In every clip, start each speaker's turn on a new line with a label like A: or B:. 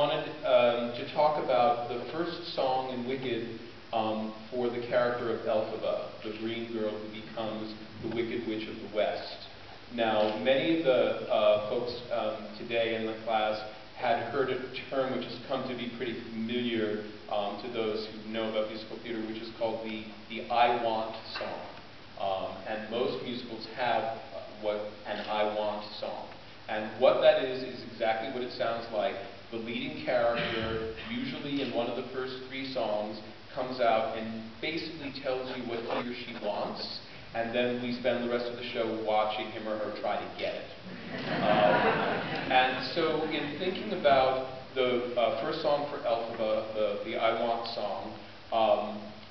A: wanted to talk about the first song in Wicked for the character of Elphaba, the green girl who becomes the Wicked Witch of the West. Now, many of the folks today in the class had heard a term which has come to be pretty familiar to those who know about musical theater, which is called the I Want song. And most musicals have an I Want song. And what that is exactly what it sounds like. The leading character, usually in one of the first 3 songs, comes out and basically tells you what he or she wants, and then we spend the rest of the show watching him or her try to get it. And so in thinking about the first song for Elphaba, the I Want song,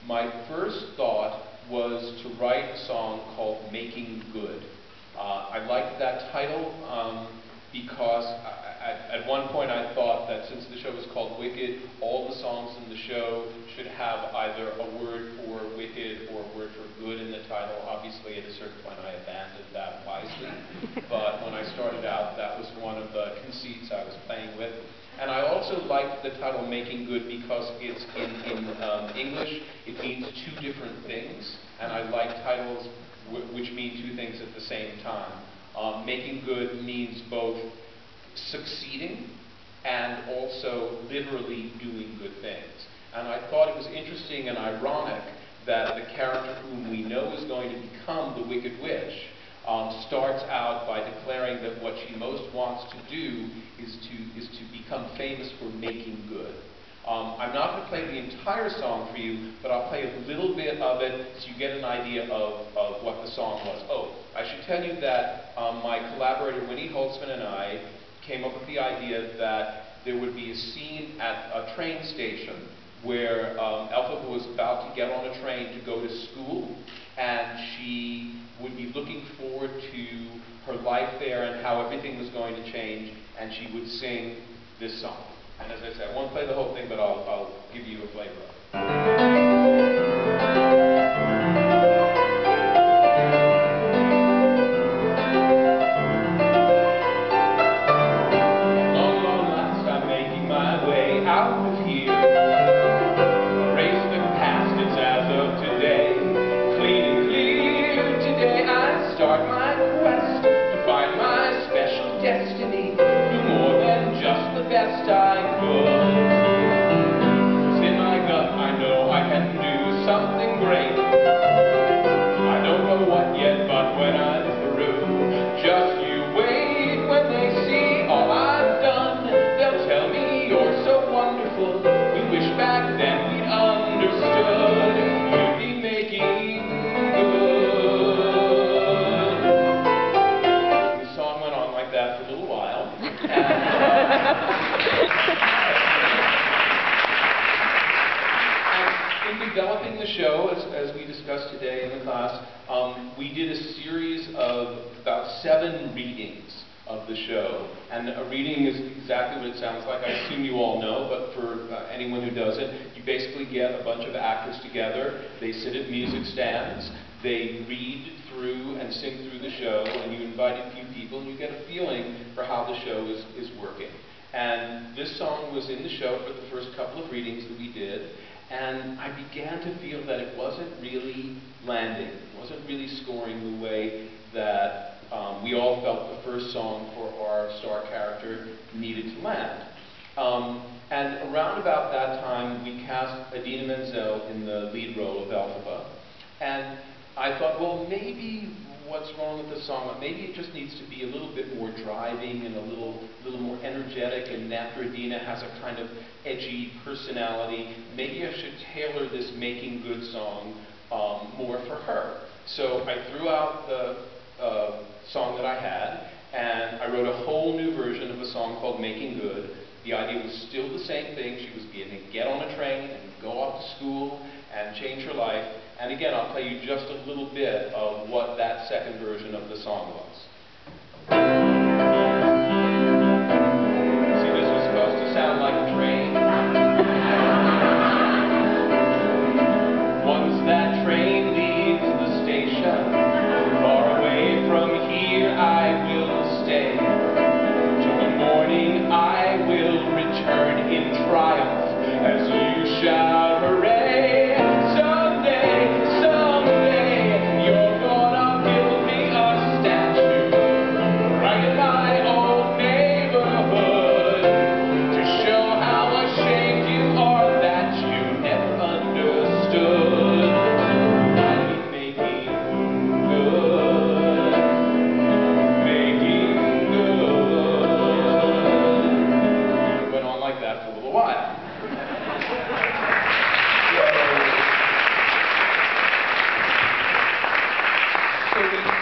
A: my first thought was to write a song called Making Good. I liked that title because at one point I thought that since the show was called Wicked, all the songs in the show should have either a word for wicked or a word for good in the title. Obviously, at a certain point I abandoned that wisely, but when I started out, that was one of the conceits I was playing with. And I also liked the title Making Good because it's in English, it means 2 different things, and I like titles which mean 2 things at the same time. Making good means both succeeding and also literally doing good things. And I thought it was interesting and ironic that the character whom we know is going to become the Wicked Witch starts out by declaring that what she most wants to do is to become famous for making good. I'm not going to play the entire song for you, but I'll play a little bit of it so you get an idea of what the song was. Oh, I should tell you that my collaborator Winnie Holtzman and I came up with the idea that there would be a scene at a train station where Elphaba was about to get on a train to go to school, and she would be looking forward to her life there and how everything was going to change, and she would sing this song. And as I said, I won't play the whole thing, but I'll give you a flavor of it. Destiny, do more than just the best I could. It's in my gut, I know I can do something great. I don't know what yet, but when I'm through, just you wait. When they see all I've done, they'll tell me you're so wonderful. We wish back then we'd understood. You'd be making good. For a little while. And in developing the show, as we discussed today in the class, we did a series of about 7 readings of the show. And a reading is exactly what it sounds like. I assume you all know, but for anyone who doesn't, you basically get a bunch of actors together. They sit at music stands. They read through and sing through the show, and you invite a few people, and you get a feeling for how the show is working. And this song was in the show for the first couple of readings that we did, and I began to feel that it wasn't really landing. It wasn't really scoring the way that we all felt the first song for our star character needed to land. And around about that time, we cast Idina Menzel in the lead role of Elphaba, and I thought, well, maybe what's wrong with the song? Maybe it just needs to be a little bit more driving and a little more energetic, and after Idina has a kind of edgy personality, maybe I should tailor this Making Good song more for her. So I threw out the song that I had, and I wrote a whole new version of a song called Making Good. The idea was still the same thing. She was going to get on a train and go off to school and change her life. And again, I'll play you just a little bit of what that second version of the song was. See, this was supposed to sound like a train. Once that train leaves the station, far away from here I will stay. Till the morning I will return a while.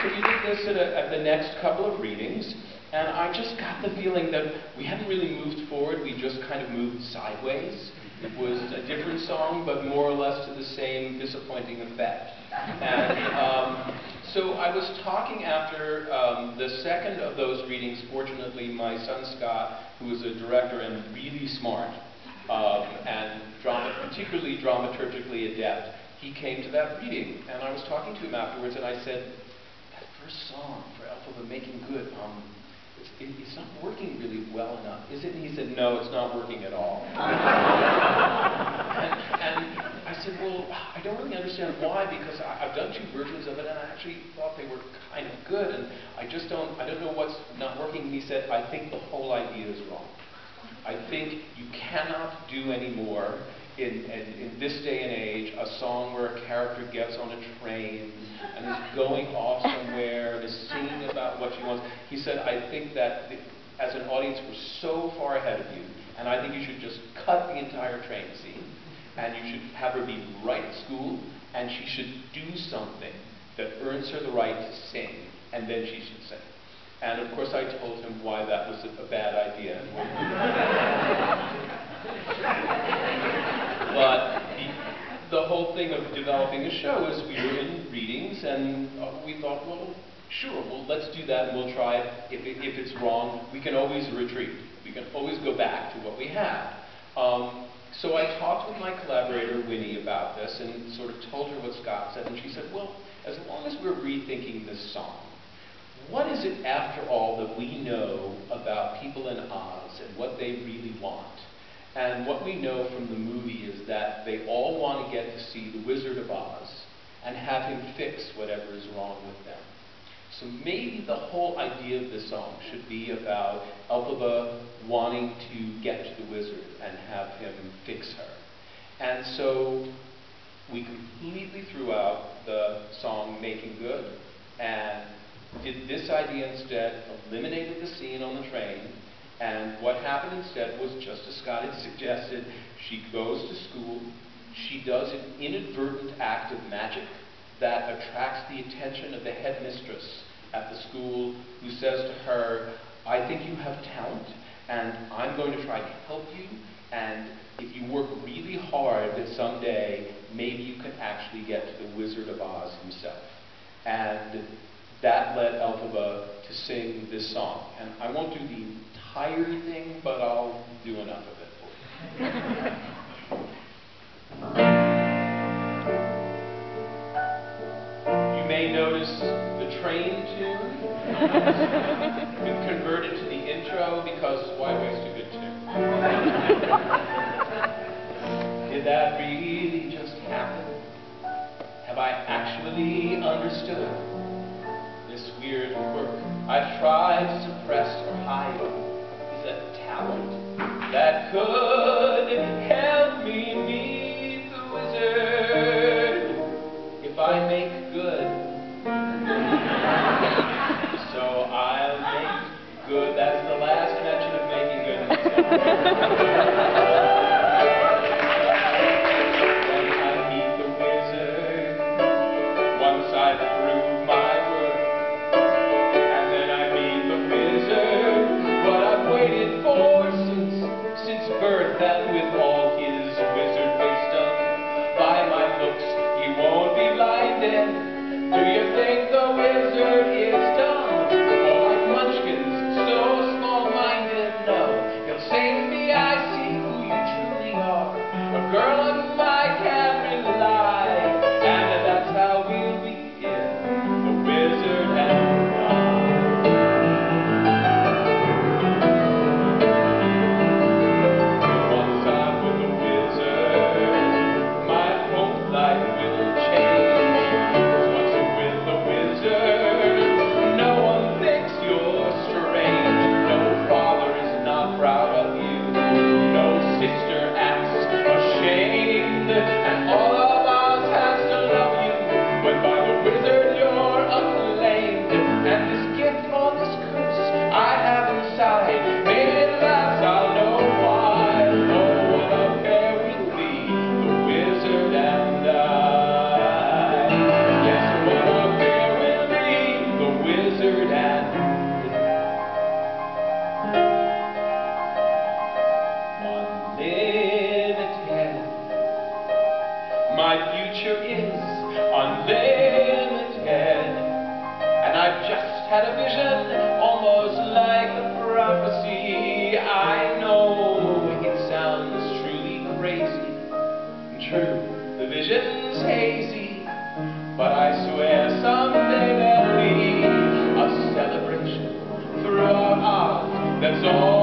A: So we did this at the next couple of readings, and I just got the feeling that we hadn't really moved forward, we just kind of moved sideways. It was a different song, but more or less to the same disappointing effect. And so I was talking after the second of those readings. Fortunately, my son Scott, who is a director and really smart, and particularly dramaturgically adept, he came to that reading. And I was talking to him afterwards, and I said, that first song for Elphaba, Making Good, it's not working really well enough, is it? And he said, no, it's not working at all. and I said, well, I don't really understand why, because I've done 2 versions of it, and I actually thought they were kind of good, and I don't know what's not working. And he said, I think the whole idea is wrong. I think you cannot do anymore in this day and age a song where a character gets on a train and is going off somewhere and is singing about what she wants. He said, I think that as an audience we're so far ahead of you, and I think you should just cut the entire train scene, and you should have her be right at school, and she should do something that earns her the right to sing, and then she should sing. And of course I told him why that was a bad idea. But the whole thing of developing a show is we were in readings, and we thought, well, sure, well, let's do that, and we'll try it. If it's wrong, we can always retreat. We can always go back to what we had. So I talked with my collaborator, Winnie, about this, and sort of told her what Scott said, and she said, well, as long as we're rethinking this song, what is it, after all, that we know about people in Oz and what they really want? And what we know from the movie is that they all want to get to see the Wizard of Oz and have him fix whatever is wrong with them. So maybe the whole idea of this song should be about Elphaba wanting to get to the wizard and have him fix her. And so we completely threw out the song Making Good and did this idea instead, eliminated the scene on the train, and what happened instead was, just as Scott had suggested, she goes to school, she does an inadvertent act of magic that attracts the attention of the headmistress at the school, who says to her, I think you have talent, and I'm going to try to help you, and if you work really hard someday, maybe you can actually get to the Wizard of Oz himself. And that led Elphaba to sing this song. And I won't do the entire thing, but I'll do enough of it for you. You may notice the train tune. Been converted to the intro because why waste a good tune? Did that really just happen? Have I actually understood this weird quirk I've tried to suppress or hide? Is a talent that could help me meet the wizard if I make good. So I'll make good. That's the last mention of making good. When I meet the wizard, once I prove my worth, and then I meet the wizard, what I've waited for since birth, that with all his wizard wisdom, by my looks he won't be blinded. Do you think the wizard is dumb, or like munchkins, so small-minded? No, he'll say to me, I see who you truly are, a girl on whom I can rely, and that's how we'll begin, the wizard and I. Once I'm future is unlimited. And I've just had a vision, almost like a prophecy. I know it sounds truly crazy, true, the vision's hazy, but I swear someday there'll be a celebration throughout art that's all